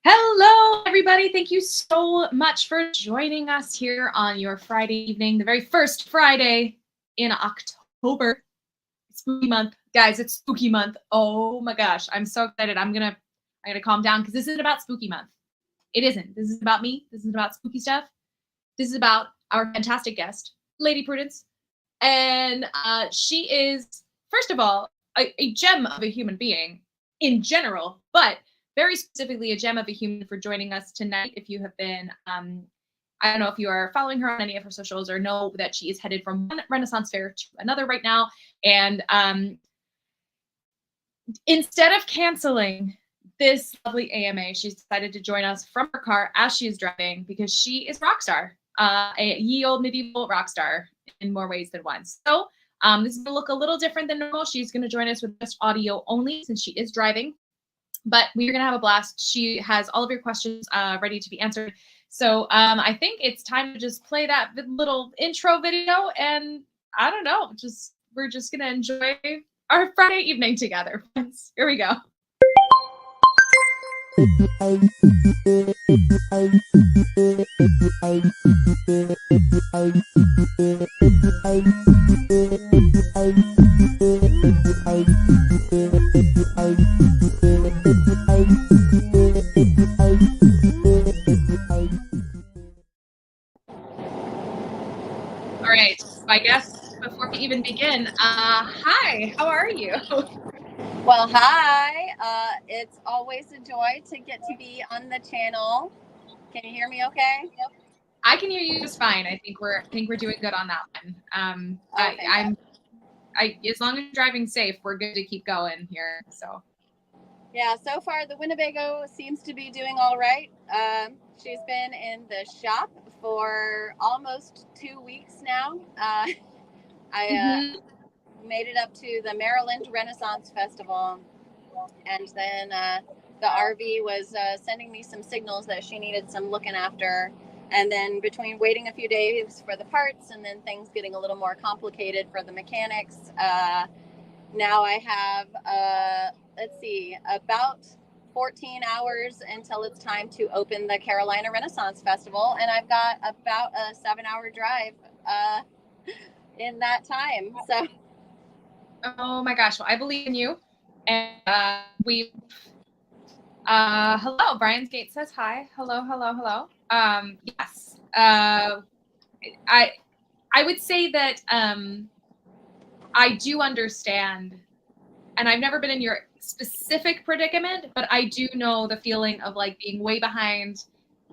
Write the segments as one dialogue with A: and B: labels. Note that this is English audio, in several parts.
A: Hello, everybody. Thank you so much for joining us here on your Friday evening, the very first Friday in October. Spooky month. Guys, it's spooky month. Oh my gosh. I'm so excited. I'm gonna calm down because this isn't about spooky month. It isn't. This is about me. This is about spooky stuff. This is about our fantastic guest, Lady Prudence. And she is, first of all, a gem of a human being in general, but very specifically a gem of a human for joining us tonight. If you have been, I don't know if you are following her on any of her socials or know that she is headed from one Renaissance fair to another right now. And instead of canceling this lovely AMA, she's decided to join us from her car as she is driving because she is rock star, a ye old medieval rock star in more ways than one. So this is going to look a little different than normal. She's going to join us with just audio only since she is driving, but we're going to have a blast. She has all of your questions ready to be answered. So I think it's time to just play that little intro video, and I don't know, we're just going to enjoy our Friday evening together. Here we go. All right, so I guess before we even begin, hi, how are you?
B: Well, hi. It's always a joy to get to be on the channel. Can you hear me okay?
A: I can hear you just fine. I think we're doing good on that one. As long as you're driving safe, we're good to keep going here. So
B: yeah, so far the Winnebago seems to be doing all right. She's been in the shop for almost 2 weeks now. I made it up to the Maryland Renaissance Festival, and then the RV was sending me some signals that she needed some looking after. And then between waiting a few days for the parts and then things getting a little more complicated for the mechanics, now I have, about 14 hours until it's time to open the Carolina Renaissance Festival. And I've got about a 7-hour drive in that time. So.
A: oh my gosh, well, I believe in you. And hello, Brian's Gate says hi. Hello. Yes. I would say that I do understand, and I've never been in your specific predicament, but I do know the feeling of like being way behind,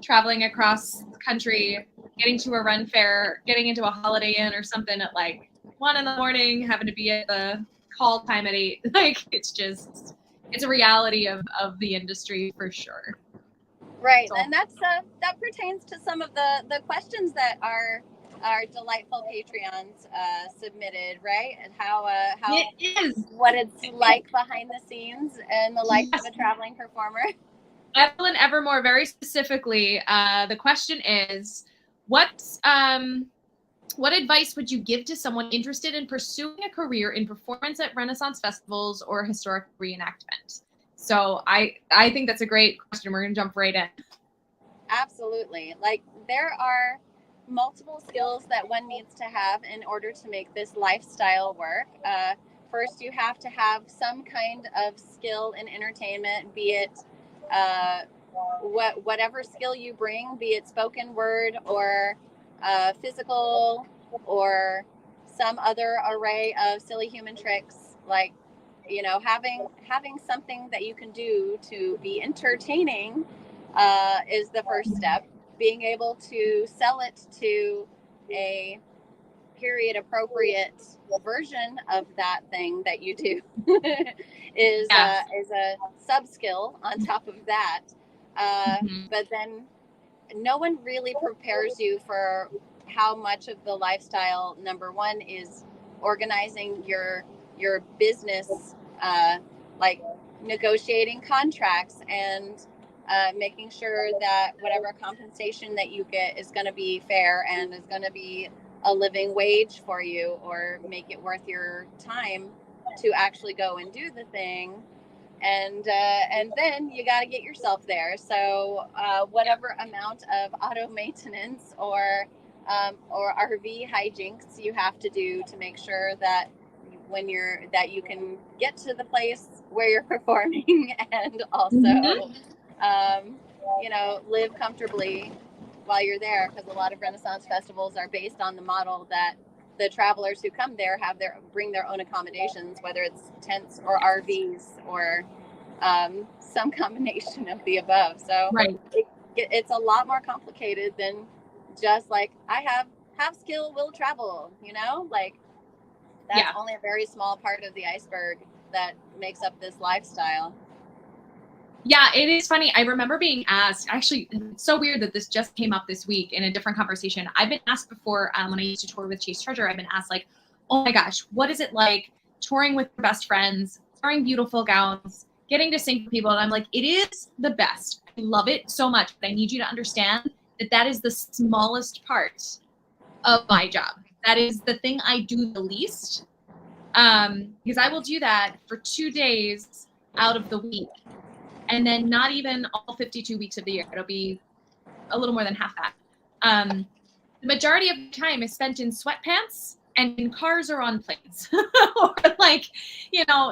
A: traveling across the country, getting to a run fair, getting into a Holiday Inn or something at like 1 a.m, having to be at the call time at 8. Like it's a reality of the industry for sure.
B: Right, so. And that pertains to some of the questions that our delightful Patreons submitted, right? And how
A: it is
B: what it's like behind the scenes and the life of a traveling performer.
A: Evelyn Evermore, very specifically, the question is, what advice would you give to someone interested in pursuing a career in performance at Renaissance festivals or historic reenactment? So I think that's a great question. We're going to jump right in.
B: Absolutely. Like there are multiple skills that one needs to have in order to make this lifestyle work. First, you have to have some kind of skill in entertainment, be it whatever skill you bring, be it spoken word or physical or some other array of silly human tricks, like having something that you can do to be entertaining is the first step. Being able to sell it to a period appropriate version of that thing that you do is a sub skill on top of that. But then no one really prepares you for how much of the lifestyle, number one, is organizing your business, like negotiating contracts and making sure that whatever compensation that you get is going to be fair and is going to be a living wage for you or make it worth your time to actually go and do the thing. and then you got to get yourself there. So whatever amount of auto maintenance or RV hijinks you have to do to make sure that that you can get to the place where you're performing, and also live comfortably while you're there, because a lot of Renaissance festivals are based on the model that the travelers who come there bring their own accommodations, whether it's tents or RVs or some combination of the above. So it's a lot more complicated than just like, I have skill, will travel, like that's only a very small part of the iceberg that makes up this lifestyle.
A: Yeah, it is funny. I remember being asked, actually, it's so weird that this just came up this week in a different conversation. I've been asked before when I used to tour with Chase Treasure, I've been asked like, oh my gosh, what is it like touring with your best friends, wearing beautiful gowns, getting to sing for people? And I'm like, it is the best. I love it so much. But I need you to understand that that is the smallest part of my job. That is the thing I do the least. Because I will do that for 2 days out of the week. And then not even all 52 weeks of the year. It'll be a little more than half that. The majority of the time is spent in sweatpants and in cars or on planes. Or like,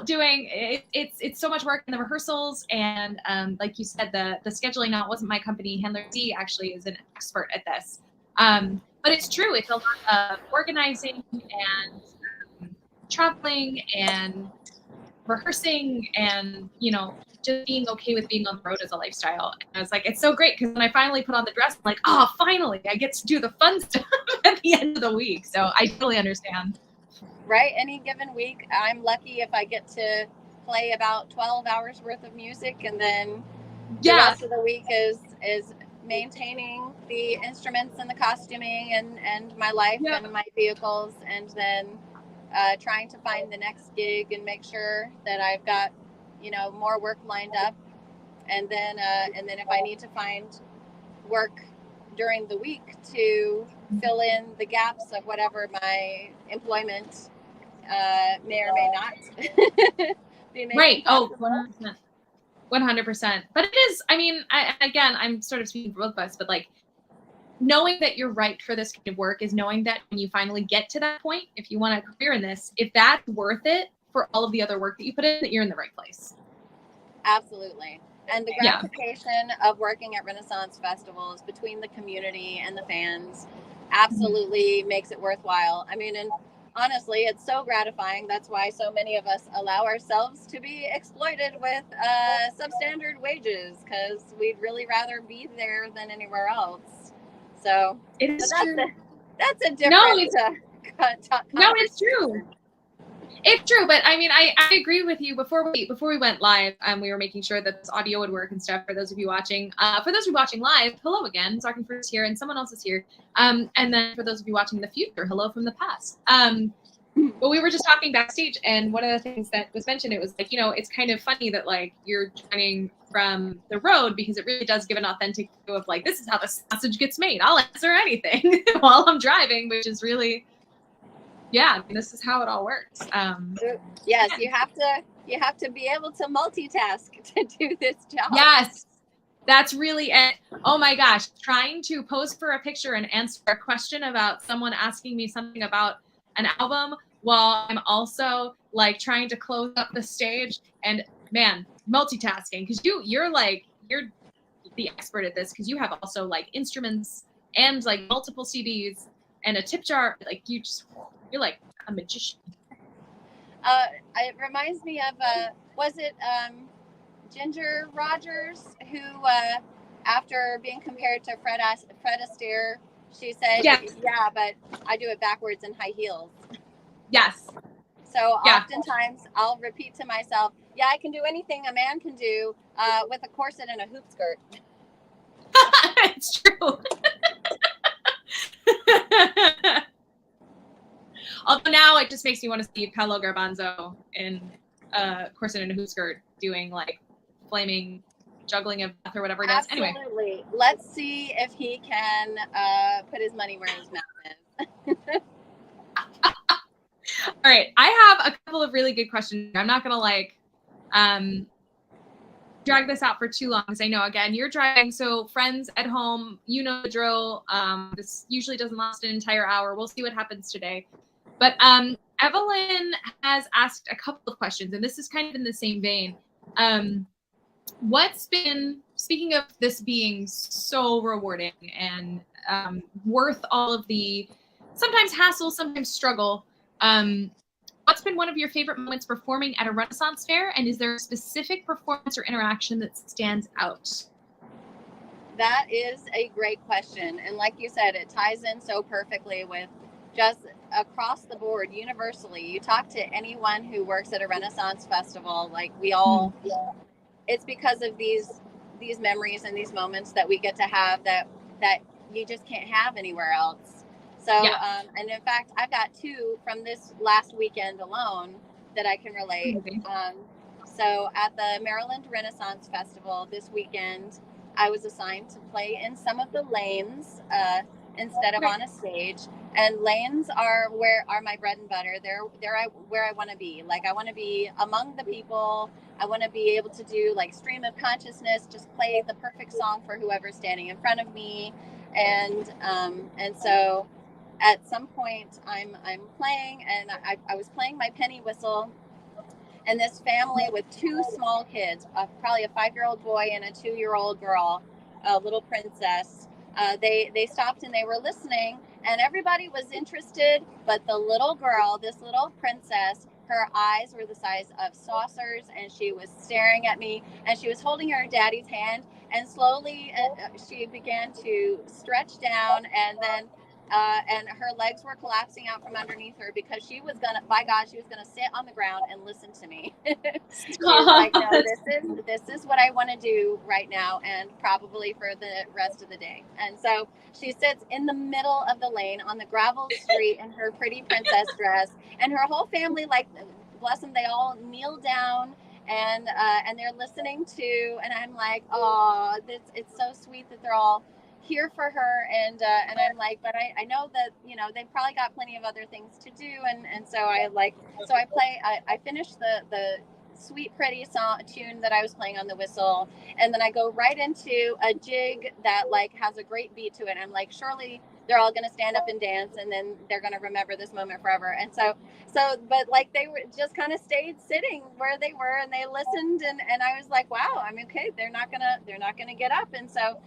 A: doing it's so much work in the rehearsals. And like you said, the scheduling. Now, it wasn't my company. Handler Z actually is an expert at this. But it's true. It's a lot of organizing and traveling and rehearsing and, just being okay with being on the road as a lifestyle. And I was like, it's so great, because when I finally put on the dress, I'm like, oh, finally, I get to do the fun stuff at the end of the week. So I totally understand.
B: Right. Any given week, I'm lucky if I get to play about 12 hours worth of music, and then the rest of the week is maintaining the instruments and the costuming and my life and my vehicles, and then trying to find the next gig and make sure that I've got more work lined up, and then if I need to find work during the week to fill in the gaps of whatever my employment may or may not be making
A: right.
B: possible.
A: Oh, 100%. But it is, I'm sort of speaking for both of us, but like, knowing that you're right for this kind of work is knowing that when you finally get to that point, if you want a career in this, if that's worth it for all of the other work that you put in, that you're in the right place.
B: Absolutely. And the gratification of working at Renaissance festivals between the community and the fans absolutely makes it worthwhile. And honestly, it's so gratifying. That's why so many of us allow ourselves to be exploited with substandard wages, because we'd really rather be there than anywhere else. So
A: that's
B: a different
A: no, it's true. It's true, but I agree with you. Before we went live, we were making sure that this audio would work and stuff. For those of you watching, live, hello again. Talking first here, and someone else is here. And then for those of you watching in the future, hello from the past. But we were just talking backstage, and one of the things that was mentioned, it was like, it's kind of funny that like you're joining from the road, because it really does give an authentic view of like, this is how the sausage gets made. I'll answer anything while I'm driving, which is really. Yeah, this is how it all works.
B: Yes, you have to be able to multitask to do this job.
A: Yes, that's really it. Oh my gosh, trying to pose for a picture and answer a question about someone asking me something about an album while I'm also like trying to close up the stage, and man, multitasking, because you're the expert at this, because you have also like instruments and like multiple CDs and a tip jar. Like you're like a magician.
B: It reminds me of was it Ginger Rogers, who after being compared to Fred Astaire, she said, yeah, but I do it backwards in high heels.
A: Yes.
B: So oftentimes I'll repeat to myself, yeah, I can do anything a man can do with a corset and a hoop skirt.
A: It's true. Although now it just makes me want to see Paolo Garbanzo in a corset and a hoop skirt doing like flaming juggling of death or whatever it is. Anyway.
B: Absolutely. Let's see if he can put his money where his mouth is.
A: All right. I have a couple of really good questions. I'm not going to drag this out for too long, because I know, again, you're driving, so friends at home, you know the drill. This usually doesn't last an entire hour. We'll see what happens today. But Evelyn has asked a couple of questions, and this is kind of in the same vein. What's been, speaking of this being so rewarding and worth all of the sometimes hassle, sometimes struggle, what's been one of your favorite moments performing at a Renaissance fair? And is there a specific performance or interaction that stands out?
B: That is a great question. And like you said, it ties in so perfectly with just across the board, universally. You talk to anyone who works at a Renaissance festival, like we all, it's because of these memories and these moments that we get to have that you just can't have anywhere else. So,
A: Yeah.
B: And in fact, I've got two from this last weekend alone that I can relate. So at the Maryland Renaissance Festival this weekend, I was assigned to play in some of the lanes instead of on a stage. And lanes are my bread and butter. They're where I want to be. Like, I want to be among the people. I want to be able to do like stream of consciousness, just play the perfect song for whoever's standing in front of me. And so at some point I'm playing, and I was playing my penny whistle, and this family with two small kids, probably a 5-year-old boy and a 2-year-old girl, a little princess, they stopped and they were listening, and everybody was interested, but the little girl, this little princess, her eyes were the size of saucers, and she was staring at me, and she was holding her daddy's hand, and slowly she began to stretch down, and then and her legs were collapsing out from underneath her, because she was gonna, by God, she was gonna sit on the ground and listen to me. She was like, no, this is what I want to do right now, and probably for the rest of the day. And so she sits in the middle of the lane on the gravel street in her pretty princess dress, and her whole family, like, bless them, they all kneel down, and they're listening to, and I'm like, oh, it's so sweet that they're all here for her, and I'm like, but I know that, you know, they've probably got plenty of other things to do, and so I finished the sweet pretty song tune that I was playing on the whistle, and then I go right into a jig that like has a great beat to it. I'm like, surely they're all gonna stand up and dance, and then they're gonna remember this moment forever. And so but like they were just kind of stayed sitting where they were, and they listened, and I was like, wow, I mean, okay, they're not gonna get up. And so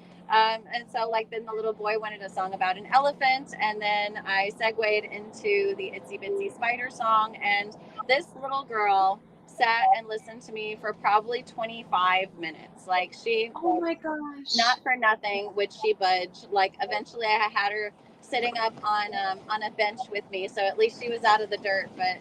B: like then the little boy wanted a song about an elephant, and then I segued into the Itsy Bitsy Spider song, and this little girl sat and listened to me for probably 25 minutes. Like, she,
A: oh my gosh,
B: not for nothing would she budge. Like, eventually I had her sitting up on a bench with me, so at least she was out of the dirt. But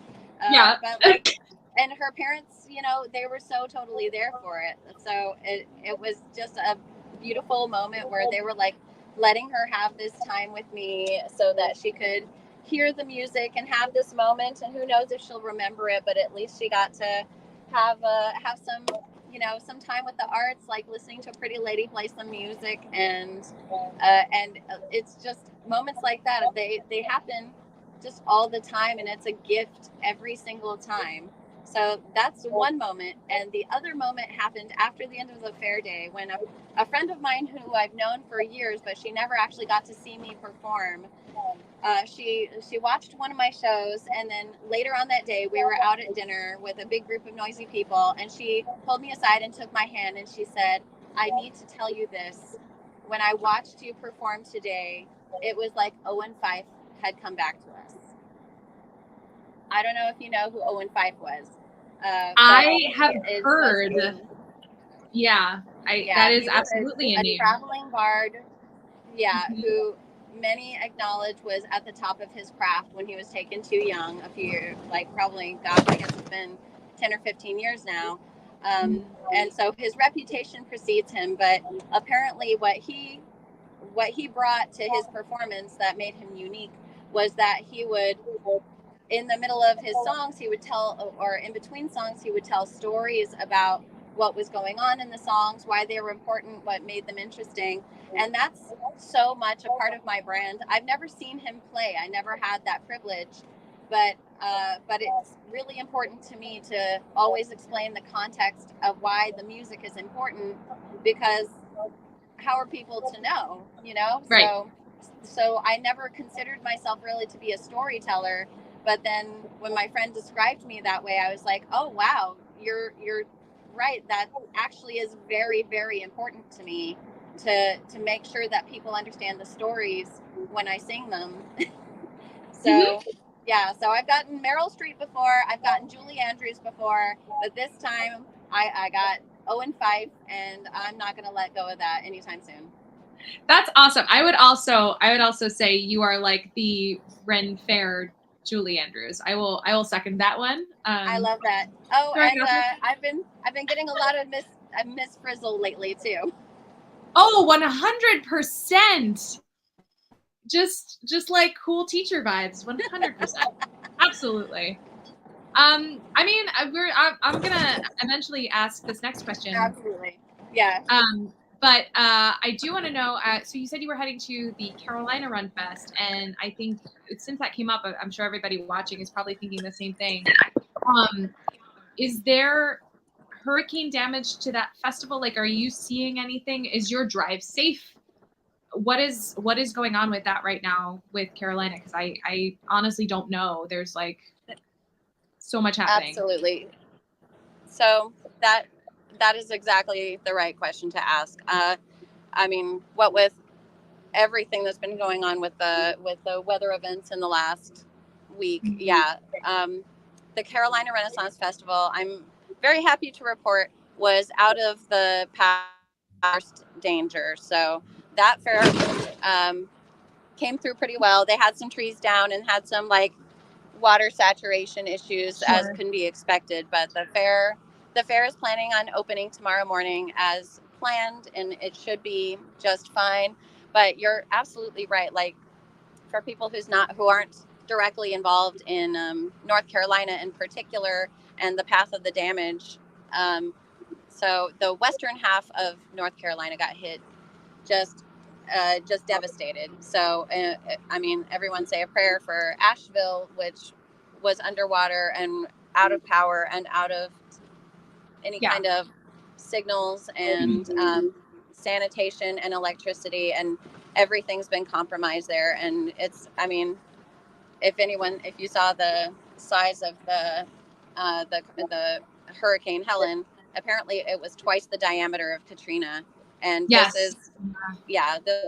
B: like, and her parents, you know, they were so totally there for it. So it was just a beautiful moment where they were like letting her have this time with me so that she could hear the music and have this moment. And who knows if she'll remember it, but at least she got to have some, you know, some time with the arts, like listening to a pretty lady play some music. And it's just moments like that. They happen just all the time, and it's a gift every single time. So that's one moment. And the other moment happened after the end of the fair day, when a friend of mine who I've known for years, but she never actually got to see me perform, she watched one of my shows, and then later on that day we were out at dinner with a big group of noisy people, and she pulled me aside and took my hand, and she said, I need to tell you this. When I watched you perform today, it was like Owen Fife had come back to us. I don't know if you know who Owen Fife was.
A: I have heard. Yeah, that is absolutely
B: a traveling bard. Yeah, who many acknowledge was at the top of his craft when he was taken too young a few years, like probably, gosh, I guess it's been 10 or 15 years now. And so his reputation precedes him, but apparently what he brought to his performance that made him unique was that he would, in the middle of his songs, he would tell, or in between songs, he would tell stories about what was going on in the songs, why they were important, what made them interesting. And that's so much a part of my brand. I've never seen him play. I never had that privilege. but it's really important to me to always explain the context of why the music is important, because how are people to know, you know?
A: Right.
B: So I never considered myself really to be a storyteller, but then when my friend described me that way, I was like, oh wow, you're right, that actually is very, very important to me, to make sure that people understand the stories when I sing them. So yeah, so I've gotten Meryl Streep before, I've gotten Julie Andrews before, but this time I got Owen Fife, and I'm not going to let go of that anytime soon.
A: That's awesome. I would also say you are like the Ren Fair Julie Andrews. I will second that one.
B: I love that. Oh, and
A: off.
B: I've been getting a lot of Miss Frizzle lately too.
A: Oh, 100%. Just like cool teacher vibes. 100%. Absolutely. I mean, I'm gonna eventually ask this next question.
B: Absolutely. Yeah.
A: But I do want to know. So you said you were heading to the Carolina Run Fest, and I think since that came up, I'm sure everybody watching is probably thinking the same thing. Is there hurricane damage to that festival? Like, are you seeing anything? Is your drive safe? What is going on with that right now with Carolina? Because I honestly don't know. There's like so much happening.
B: Absolutely. So that is exactly the right question to ask. I mean, what with everything that's been going on with the weather events in the last week, yeah. The Carolina Renaissance Festival, I'm very happy to report, was out of the past danger. So that fair came through pretty well. They had some trees down and had some like water saturation issues, as can be expected, but the fair is planning on opening tomorrow morning as planned, and it should be just fine. But you're absolutely right. Like, for people who aren't directly involved in North Carolina in particular, and the path of the damage. So the western half of North Carolina got hit just devastated. So I mean, everyone say a prayer for Asheville, which was underwater and out of power and out of any kind of signals and sanitation and electricity, and everything's been compromised there. And it's, I mean, if you saw the size of the Hurricane Helen, apparently it was twice the diameter of Katrina. And this is, this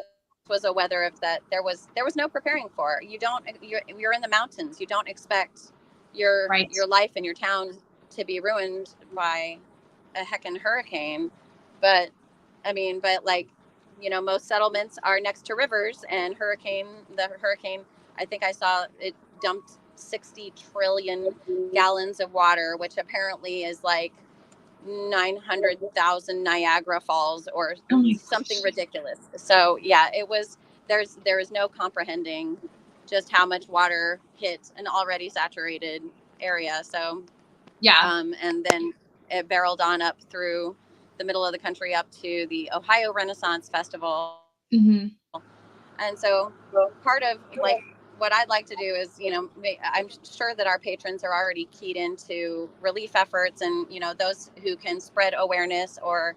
B: was a weather of that there was no preparing for. You're in the mountains. You don't expect your life and your town to be ruined by a heckin' hurricane. But I mean, like, you know, most settlements are next to rivers, and the hurricane, I think I saw it dumped 60 trillion gallons of water, which apparently is like 900,000 Niagara Falls or something ridiculous. So yeah, there is no comprehending just how much water hit an already saturated area. So and then it barreled on up through the middle of the country up to the Ohio Renaissance Festival. And so part of like what I'd like to do is, you know, I'm sure that our patrons are already keyed into relief efforts, and, you know, those who can spread awareness or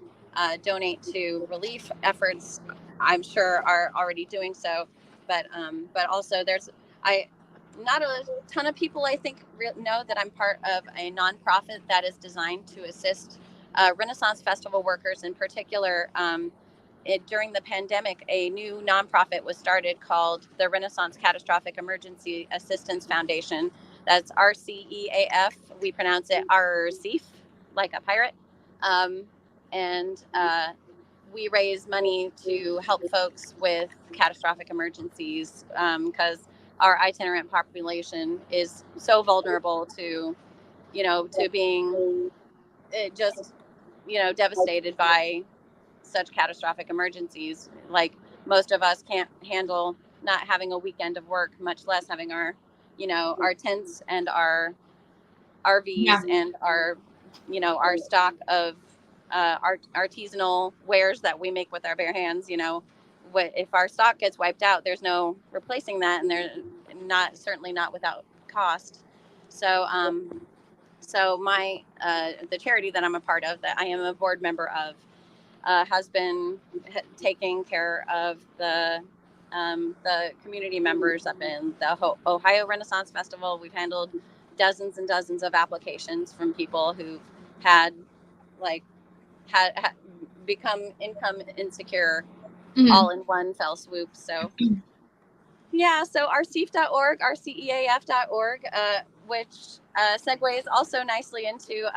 B: donate to relief efforts, I'm sure are already doing so. But also not a ton of people, I think, know that I'm part of a nonprofit that is designed to assist Renaissance Festival workers in particular. During the pandemic, a new nonprofit was started called the Renaissance Catastrophic Emergency Assistance Foundation. That's RCEAF. We pronounce it RCEAF, like a pirate. And we raise money to help folks with catastrophic emergencies, because our itinerant population is so vulnerable to, you know, to being just, you know, devastated by such catastrophic emergencies. Like, most of us can't handle not having a weekend of work, much less having our, you know, our tents and our RVs and our, you know, our stock of artisanal wares that we make with our bare hands. You know, if our stock gets wiped out, there's no replacing that, and they're certainly not without cost. So so my the charity that I'm a part of, that I am a board member of, has been taking care of the community members up in the Ohio Renaissance Festival. We've handled dozens and dozens of applications from people who've had like had become income insecure all in one fell swoop. So yeah, so rcef.org, rceaf.org, which segues also nicely into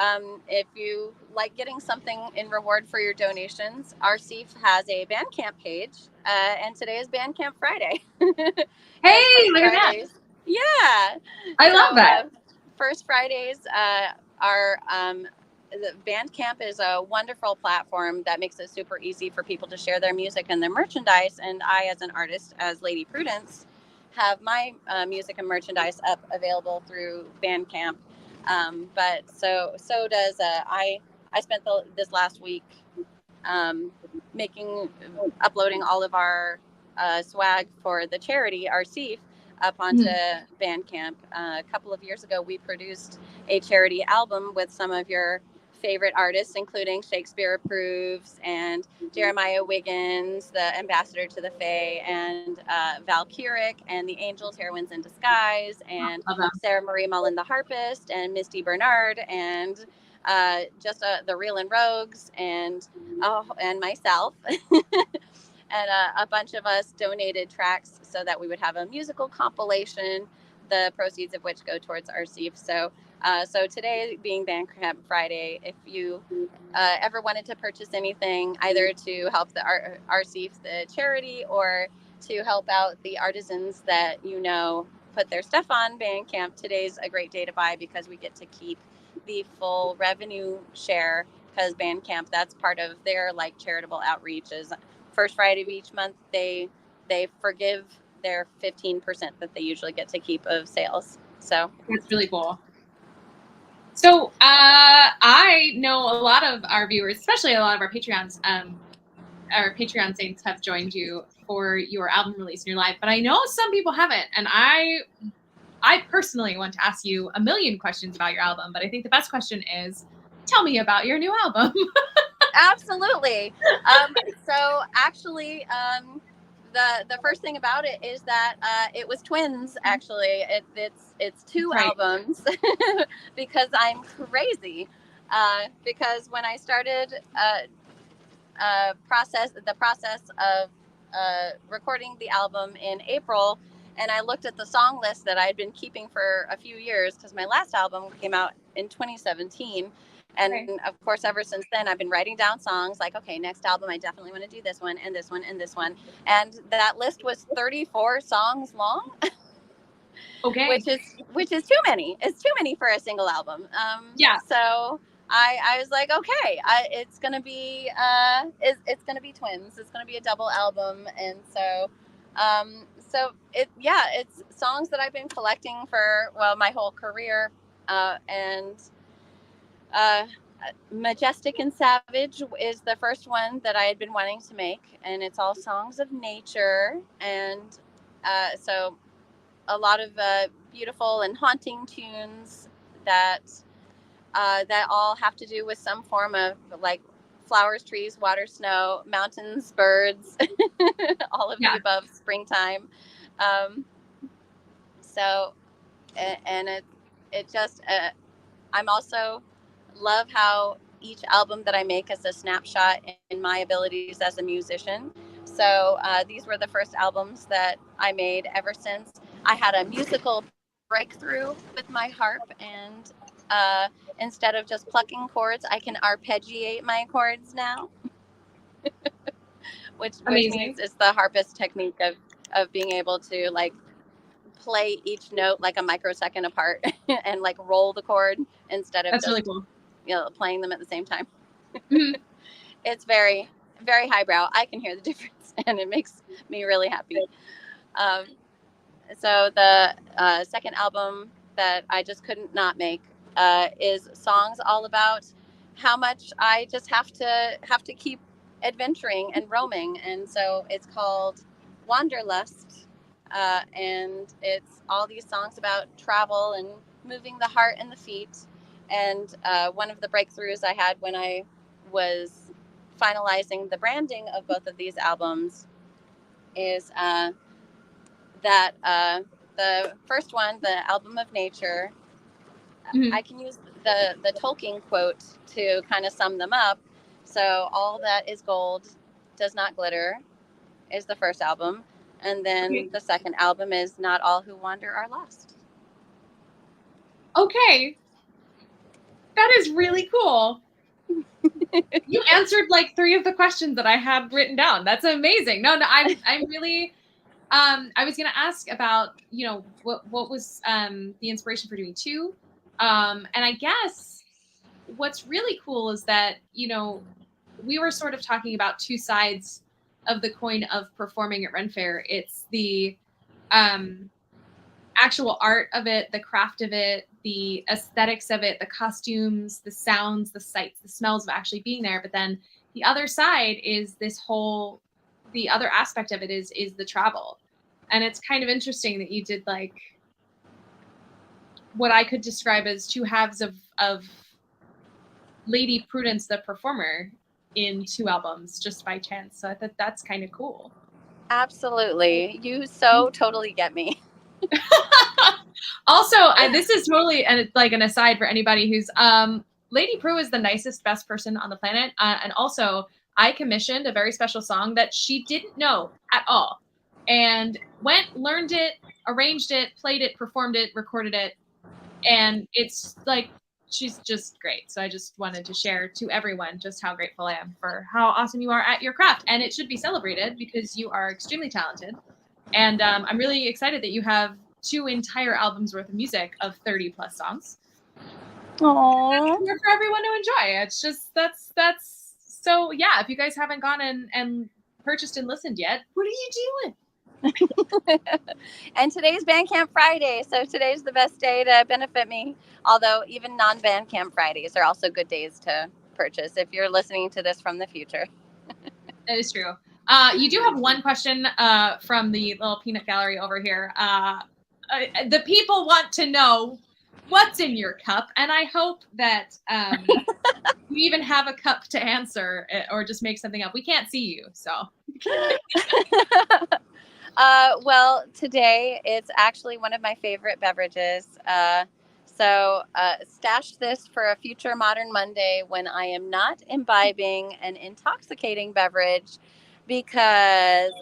B: if you like getting something in reward for your donations, RCEF has a Bandcamp page, and today is Bandcamp Friday.
A: Hey, look at that.
B: Yeah.
A: I love that.
B: First Fridays are the Bandcamp is a wonderful platform that makes it super easy for people to share their music and their merchandise. And I, as an artist, as Lady Prudence, have my music and merchandise up available through Bandcamp. But so does I spent this last week uploading all of our swag for the charity, our CEF, up onto Bandcamp. A couple of years ago, we produced a charity album with some of your favorite artists, including Shakespeare Approves and Jeremiah Wiggins, the ambassador to the Fae, and Val Keurig and the Angels, Heroines in Disguise, and Sarah Marie Mullen, the harpist, and Misty Bernard, and just the Reelin' Rogues, and myself. And a bunch of us donated tracks so that we would have a musical compilation, the proceeds of which go towards RCEF. So today being Bandcamp Friday, if you ever wanted to purchase anything, either to help the RCEF, the charity, or to help out the artisans that put their stuff on Bandcamp, today's a great day to buy because we get to keep the full revenue share, because Bandcamp, that's part of their charitable outreach, is first Friday of each month they forgive their 15% that they usually get to keep of sales. So
A: that's really cool. So I know a lot of our viewers, especially a lot of our Patreons, our Patreon saints have joined you for your album release and your live, but I know some people haven't, and I personally want to ask you a million questions about your album, but I think the best question is, tell me about your new album.
B: Absolutely. So actually, the first thing about it is that it was twins. Actually, it's two albums because I'm crazy. Because when I started the process of recording the album in April, and I looked at the song list that I'd been keeping for a few years, because my last album came out in 2017. And of course, ever since then, I've been writing down songs like, okay, next album, I definitely want to do this one and this one and this one. And that list was 34 songs long.
A: Okay.
B: Which is too many. It's too many for a single album.
A: Yeah.
B: So I was like, okay, it's gonna be it's gonna be twins. It's gonna be a double album, and so it's songs that I've been collecting for my whole career, and Majestic and Savage is the first one that I had been wanting to make, and it's all songs of nature, and so a lot of beautiful and haunting tunes that all have to do with some form of flowers, trees, water, snow, mountains, birds, all of the above, springtime. And it just I'm also love how each album that I make is a snapshot in my abilities as a musician. So these were the first albums that I made ever since I had a musical breakthrough with my harp, and instead of just plucking chords, I can arpeggiate my chords now, which means it's the harpist technique of being able to play each note like a microsecond apart and roll the chord instead of
A: really cool.
B: Playing them at the same time. Mm-hmm. It's very, very highbrow. I can hear the difference, and it makes me really happy. So the second album that I just couldn't not make is songs all about how much I just have to keep adventuring and roaming, and so it's called Wanderlust. and it's all these songs about travel and moving the heart and the feet. And one of the breakthroughs I had when I was finalizing the branding of both of these albums is that the first one, the Album of Nature,
A: Mhm.
B: I can use the Tolkien quote to kind of sum them up. So, all that is gold does not glitter is the first album. And then
A: Okay.
B: the second album is Not All Who Wander Are Lost.
A: Okay. That is really cool. You answered like 3 of the questions that I had written down. That's amazing. No, I'm really I was gonna ask about, what was the inspiration for doing 2. And I guess what's really cool is that, we were sort of talking about 2 sides of the coin of performing at Ren Fair. It's the um actual art of it, the craft of it, the aesthetics of it, the costumes, the sounds, the sights, the smells of actually being there. But then the other side is the other aspect of it is the travel. And it's kind of interesting that you did like what I could describe as 2 halves of Lady Prudence the performer in 2 albums just by chance. So I thought that's kind of cool.
B: Absolutely. You so totally get me.
A: Also, this is totally like an aside for anybody who's Lady Prue is the nicest, best person on the planet, and also I commissioned a very special song that she didn't know at all, and went, learned it, arranged it, played it, performed it, recorded it, and it's like she's just great. So I just wanted to share to everyone just how grateful I am for how awesome you are at your craft, and it should be celebrated because you are extremely talented. And I'm really excited that you have 2 entire albums worth of music of 30 plus songs.
B: Aww.
A: Here for everyone to enjoy. It's just that's so yeah. If you guys haven't gone and purchased and listened yet, what are you doing?
B: And today's Bandcamp Friday, so today's the best day to benefit me. Although even non-Bandcamp Fridays are also good days to purchase if you're listening to this from the future.
A: That is true. You do have one question from the little peanut gallery over here. The people want to know what's in your cup, and I hope that you even have a cup to answer or just make something up. We can't see you, so.
B: Well, today it's actually one of my favorite beverages. So stash this for a future Modern Monday when I am not imbibing an intoxicating beverage, because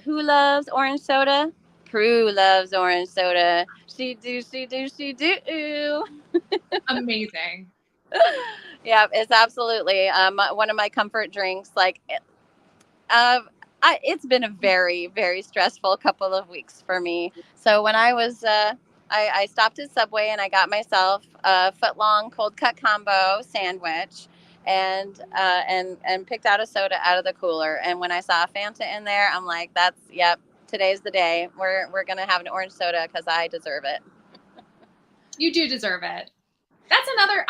B: who loves orange soda? Prue loves orange soda. She do, she do, she do.
A: Amazing.
B: Yeah, it's absolutely one of my comfort drinks. Uh, it's been a very, very stressful couple of weeks for me. So when I stopped at Subway and I got myself a foot-long cold cut combo sandwich, and picked out a soda out of the cooler. And when I saw a Fanta in there, I'm like, yep, today's the day. We're gonna have an orange soda because I deserve it.
A: You do deserve it. That's another.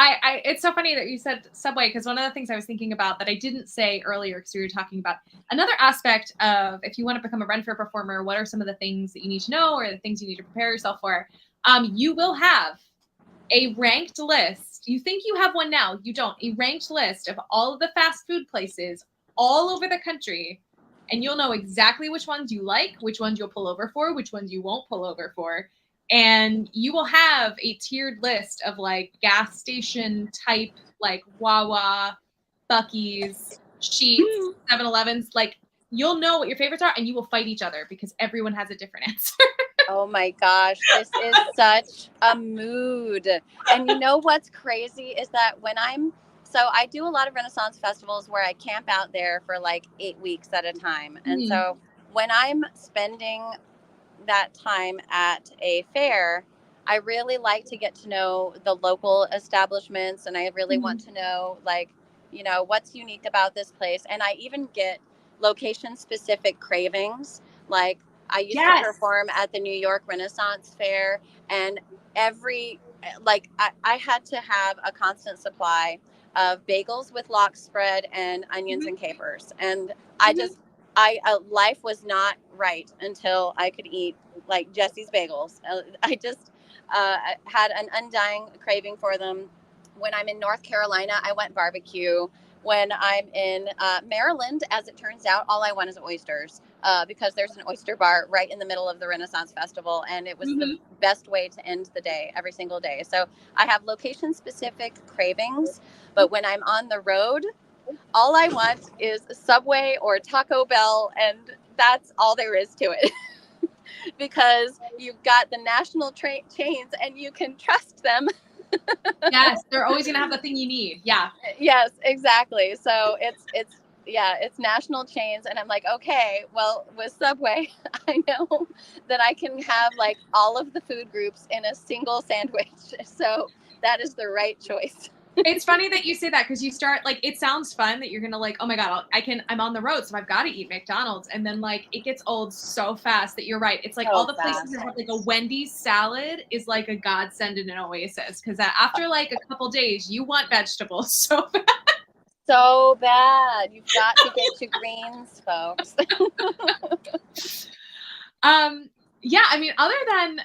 A: It's so funny that you said Subway, because one of the things I was thinking about that I didn't say earlier, because we were talking about another aspect of if you want to become a Ren Fair performer, what are some of the things that you need to know or the things you need to prepare yourself for? You will have a ranked list. You think you have one now? You don't. A ranked list of all of the fast food places all over the country, and you'll know exactly which ones you like, which ones you'll pull over for, which ones you won't pull over for. And you will have a tiered list of like gas station type, like Wawa, Buc-ee's, Sheetz, 7-Elevens. Like you'll know what your favorites are, and you will fight each other because everyone has a different answer.
B: Oh my gosh, this is such a mood. And you know what's crazy is that so I do a lot of Renaissance festivals where I camp out there for like 8 weeks at a time. And so when I'm spending that time at a fair, I really like to get to know the local establishments, and I really want to know, like, what's unique about this place. And I even get location specific cravings. Like, I used to perform at the New York Renaissance Fair, and I had to have a constant supply of bagels with lox spread and onions and capers. And life was not right until I could eat like Jesse's Bagels. I just had an undying craving for them. When I'm in North Carolina, I want barbecue. When I'm in Maryland, as it turns out, all I want is oysters because there's an oyster bar right in the middle of the Renaissance Festival. And it was the best way to end the day every single day. So I have location-specific cravings. But when I'm on the road, all I want is Subway or Taco Bell. And that's all there is to it. Because you've got the national chains and you can trust them.
A: Yes, they're always going to have the thing you need. Yeah.
B: Yes, exactly. So it's national chains. And I'm like, okay, well, with Subway, I know that I can have like all of the food groups in a single sandwich. So that is the right choice.
A: It's funny that you say that because you start like, it sounds fun that you're going to like, oh my God, I'm on the road. So I've got to eat McDonald's. And then like, it gets old so fast that you're right. It's like
B: So
A: all the
B: fast.
A: places that have like a Wendy's salad is like a godsend and an oasis. Cause after like a couple days, you want vegetables so bad.
B: So bad. You've got to get to greens, folks.
A: Yeah, I mean, other than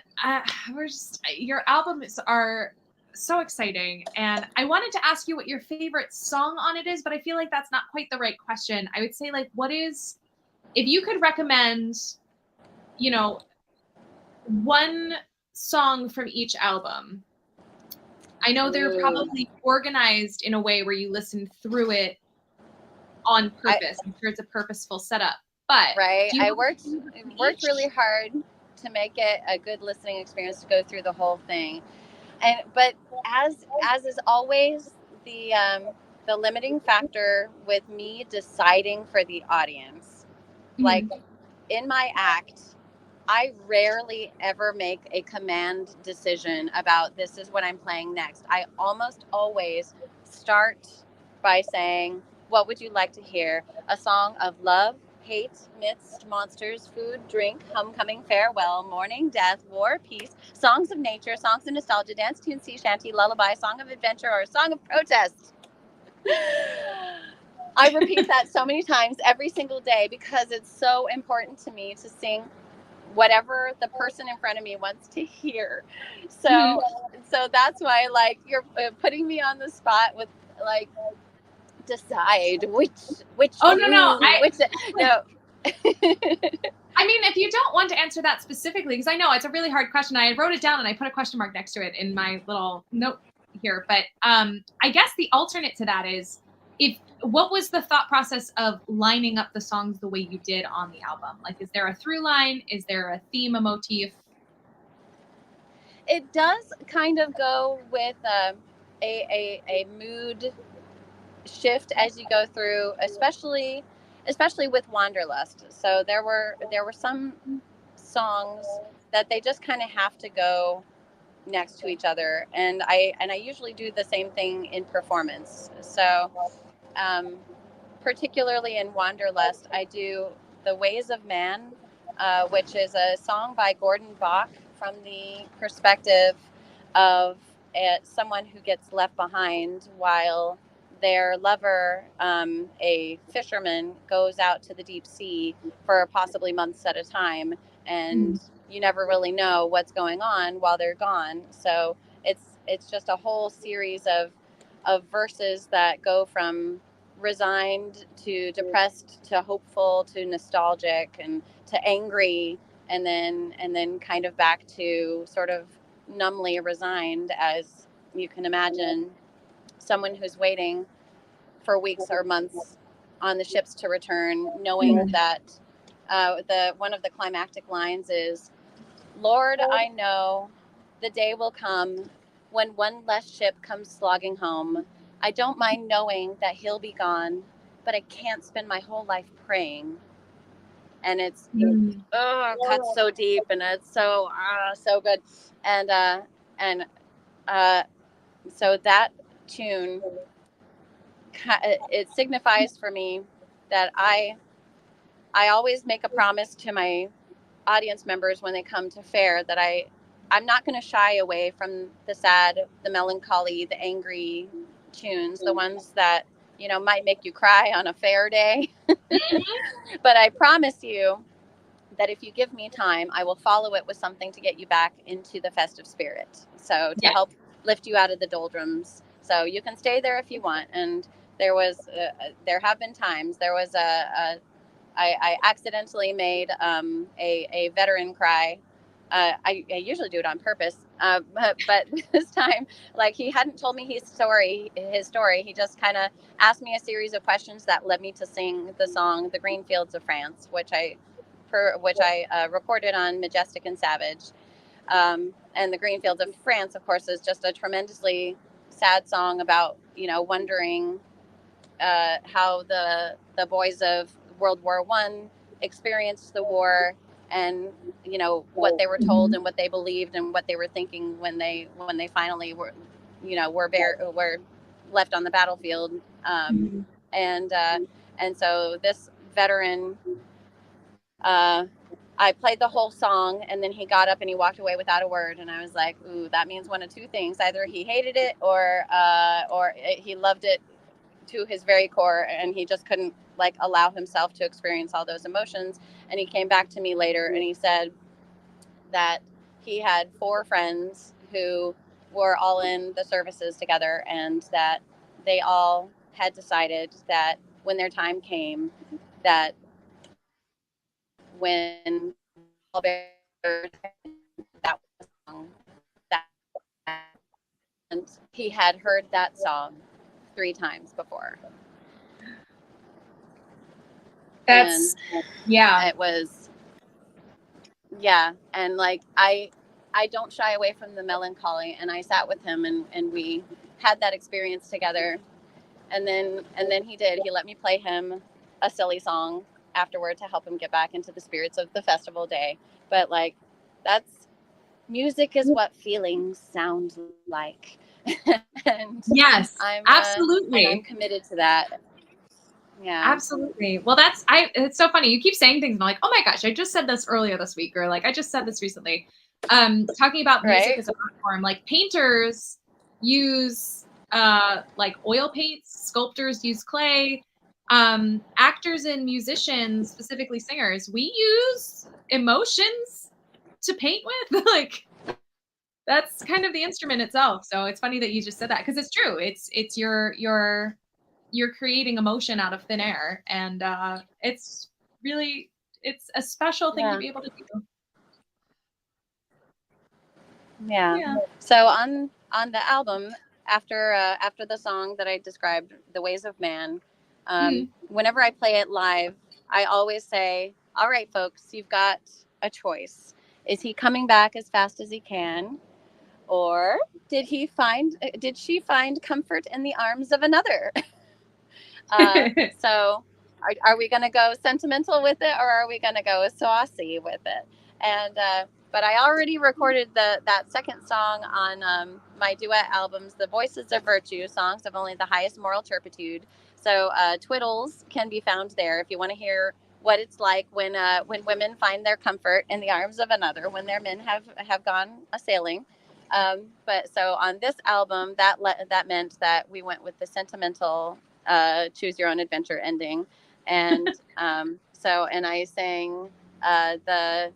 A: your albums are so exciting, and I wanted to ask you what your favorite song on it is, but I feel like that's not quite the right question. I would say like, if you could recommend, one song from each album. I know they're probably organized in a way where you listen through it on purpose. I'm sure it's a purposeful setup, but
B: right. I worked really hard to make it a good listening experience to go through the whole thing. But as is always the limiting factor with me deciding for the audience, like in my act, I rarely ever make a command decision about this is what I'm playing next. I almost always start by saying, what would you like to hear? A song of love, hate, myths, monsters, food, drink, homecoming, farewell, mourning, death, war, peace, songs of nature, songs of nostalgia, dance tune, sea shanty, lullaby, song of adventure, or a song of protest. I repeat that so many times every single day because it's so important to me to sing whatever the person in front of me wants to hear. So that's why like you're putting me on the spot with like decide which
A: no.
B: No.
A: I mean, if you don't want to answer that specifically, because I know it's a really hard question. I wrote it down and I put a question mark next to it in my little note here. But I guess the alternate to that is, what was the thought process of lining up the songs the way you did on the album? Like, is there a through line? Is there a theme, a motif?
B: It does kind of go with a mood shift as you go through, especially with Wanderlust. So there were some songs that they just kind of have to go next to each other, and I usually do the same thing in performance. So particularly in Wanderlust, I do The Ways of Man, which is a song by Gordon Bach from the perspective of someone who gets left behind while their lover, a fisherman, goes out to the deep sea for possibly months at a time, and you never really know what's going on while they're gone. So it's just a whole series of verses that go from resigned to depressed to hopeful to nostalgic and to angry, and then kind of back to sort of numbly resigned, as you can imagine someone who's waiting for weeks or months on the ships to return, knowing that one of the climactic lines is, Lord, I know the day will come when one less ship comes slogging home. I don't mind knowing that he'll be gone, but I can't spend my whole life praying. And it's cuts so deep, and it's so good. And so that tune, it signifies for me that I always make a promise to my audience members when they come to fair that I'm not going to shy away from the sad, the melancholy, the angry tunes, the ones that, might make you cry on a fair day. But I promise you that if you give me time, I will follow it with something to get you back into the festive spirit. So to
A: Yeah.
B: help lift you out of the doldrums. So you can stay there if you want. And there have been times. There was I accidentally made a veteran cry. I usually do it on purpose, but this time, like, he hadn't told me his story. He just kind of asked me a series of questions that led me to sing the song "The Green Fields of France," which I recorded on Majestic and Savage. And "The Green Fields of France," of course, is just a tremendously sad song about, wondering how the boys of World War I experienced the war, and what they were told and what they believed and what they were thinking when they finally were left on the battlefield. And so this veteran, I played the whole song, and then he got up and he walked away without a word, and I was like, ooh, that means one of two things: either he hated it, or he loved it to his very core, and he just couldn't allow himself to experience all those emotions. And he came back to me later and he said that he had 4 friends who were all in the services together, and that they all had decided that when their time came, that when that song, that and he had heard that song 3 times before.
A: That's, yeah.
B: It was, yeah. And I don't shy away from the melancholy, and I sat with him, and we had that experience together. And then he let me play him a silly song afterward to help him get back into the spirits of the festival day. But that's, music is what feelings sound like. And
A: Yes, absolutely.
B: I'm committed to that. Yeah.
A: Absolutely. Well, it's so funny. You keep saying things and I'm like, oh my gosh, I just said this earlier this week, or I just said this recently. Talking about music as a art form, painters use oil paints, sculptors use clay, actors and musicians, specifically singers, we use emotions to paint with. That's kind of the instrument itself. So it's funny that you just said that, because it's true. It's you're creating emotion out of thin air, and it's a special thing to be able to do.
B: Yeah. So on the album, after the song that I described, "The Ways of Man," whenever I play it live, I always say, all right, folks, you've got a choice. Is he coming back as fast as he can, or did she find comfort in the arms of another? So are we going to go sentimental with it, or are we going to go saucy with it? And but I already recorded that second song on my duet albums, "The Voices of Virtue," songs of only the highest moral turpitude. So twiddles can be found there if you want to hear what it's like when women find their comfort in the arms of another, when their men have gone a sailing. But so on this album, that meant that we went with the sentimental choose your own adventure ending. And and I sang the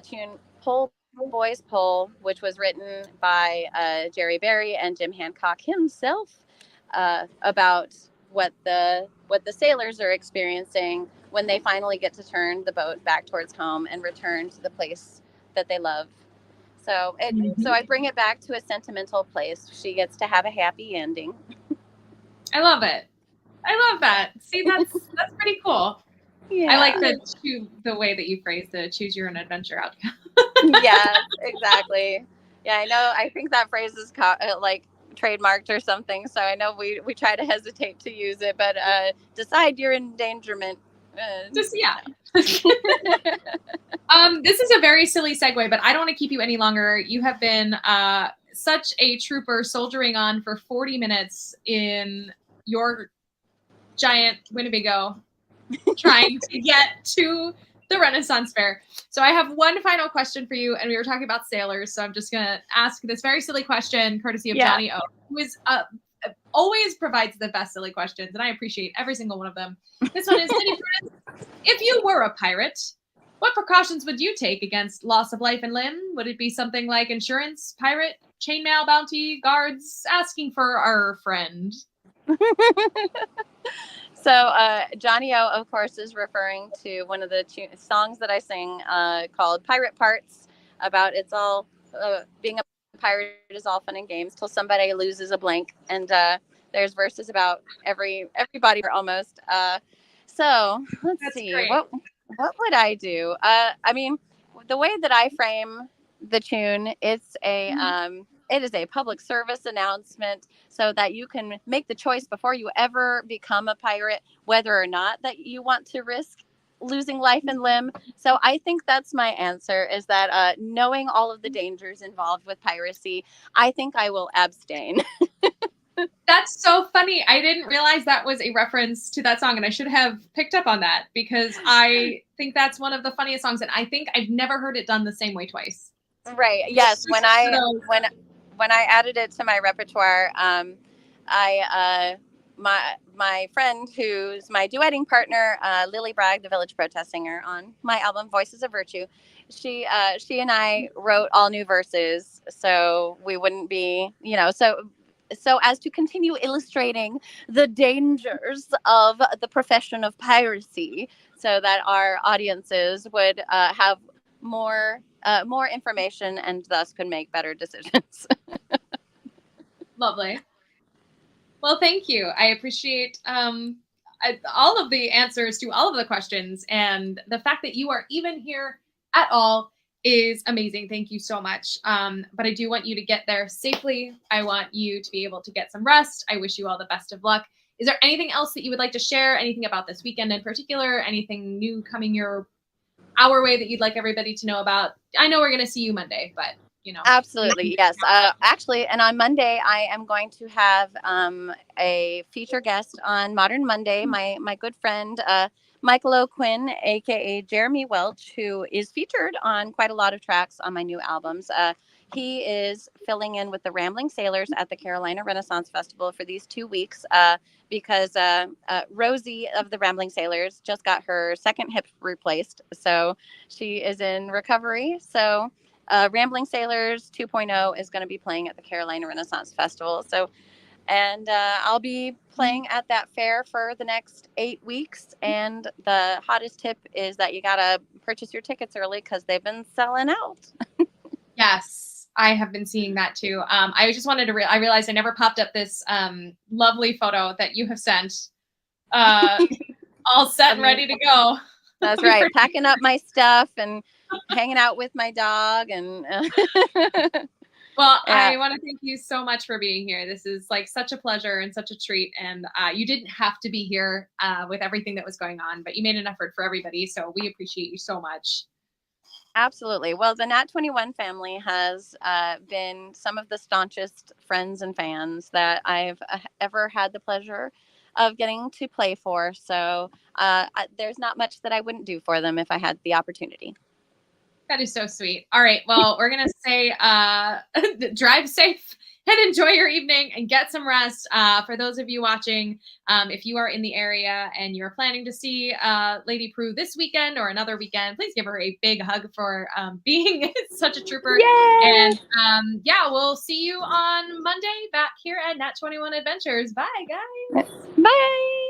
B: tune "Pull Boys Pull," which was written by Jerry Berry and Jim Hancock himself, about what the sailors are experiencing when they finally get to turn the boat back towards home and return to the place that they love. So so I bring it back to a sentimental place. She gets to have a happy ending.
A: I love it. I love that. See, that's pretty cool. Yeah. I like the way that you phrased the "choose your own adventure" outcome.
B: Yes, exactly. Yeah, I know. I think that phrase is trademarked or something. So I know we try to hesitate to use it, but decide your endangerment.
A: Just yeah. This is a very silly segue, but I don't want to keep you any longer. You have been such a trooper, soldiering on for 40 minutes in your giant Winnebago, trying to get to the Renaissance Fair. So I have one final question for you, and we were talking about sailors, so I'm just going to ask this very silly question, courtesy of Johnny O, who is always provides the best silly questions, and I appreciate every single one of them. This one is, if you were a pirate, What precautions would you take against loss of life and limb? Would it be something like insurance, pirate, chainmail bounty, guards asking for our friend?
B: So Johnny O, of course, is referring to one of the songs that I sing called Pirate Parts, about it's all being a pirate is all fun and games till somebody loses a blank. And there's verses about everybody almost. So let's
A: That's
B: see.
A: great.
B: What would I do? I mean, the way that I frame the tune, it is a public service announcement so that you can make the choice before you ever become a pirate, whether or not that you want to risk losing life and limb. So I think that's my answer, is that knowing all of the dangers involved with piracy, I think I will abstain.
A: That's so funny. I didn't realize that was a reference to that song, and I should have picked up on that because I think that's one of the funniest songs, and I think I've never heard it done the same way twice.
B: Right. Yes. When I added it to my repertoire, I my friend who's my duetting partner, Lily Bragg, the Village Protest singer on my album Voices of Virtue, she and I wrote all new verses so we wouldn't be, so as to continue illustrating the dangers of the profession of piracy, so that our audiences would have more information and thus could make better decisions.
A: Lovely. Well, thank you. I appreciate all of the answers to all of the questions, and the fact that you are even here at all is amazing. Thank you so much. But I do want you to get there safely. I want you to be able to get some rest. I wish you all the best of luck. Is there anything else that you would like to share? Anything about this weekend in particular? Anything new coming our way that you'd like everybody to know about? I know we're going to see you Monday, but
B: Absolutely, yes. Actually, and on Monday, I am going to have a feature guest on Modern Monday. My good friend Michael O'Quinn, aka Jeremy Welch, who is featured on quite a lot of tracks on my new albums. He is filling in with the Rambling Sailors at the Carolina Renaissance Festival for these 2 weeks because Rosie of the Rambling Sailors just got her second hip replaced, so she is in recovery. So Rambling Sailors 2.0 is going to be playing at the Carolina Renaissance Festival. So, and I'll be playing at that fair for the next 8 weeks. And the hottest tip is that you got to purchase your tickets early because they've been selling out.
A: Yes, I have been seeing that too. I just wanted to, I realized I never popped up this lovely photo that you have sent, all set and ready to go.
B: That's right. Packing up my stuff and hanging out with my dog. And
A: well, yeah. I want to thank you so much for being here. This is like such a pleasure and such a treat. And you didn't have to be here with everything that was going on, but you made an effort for everybody. So we appreciate you so much.
B: Absolutely. Well, the Nat 21 family has been some of the staunchest friends and fans that I've ever had the pleasure of getting to play for. So there's not much that I wouldn't do for them if I had the opportunity.
A: That is so sweet. All right. Well, we're going to say drive safe and enjoy your evening and get some rest. For those of you watching, if you are in the area and you're planning to see Lady Prue this weekend or another weekend, please give her a big hug for being such a trooper. Yay! And yeah, we'll see you on Monday back here at Nat 21 Adventures. Bye, guys.
B: Bye.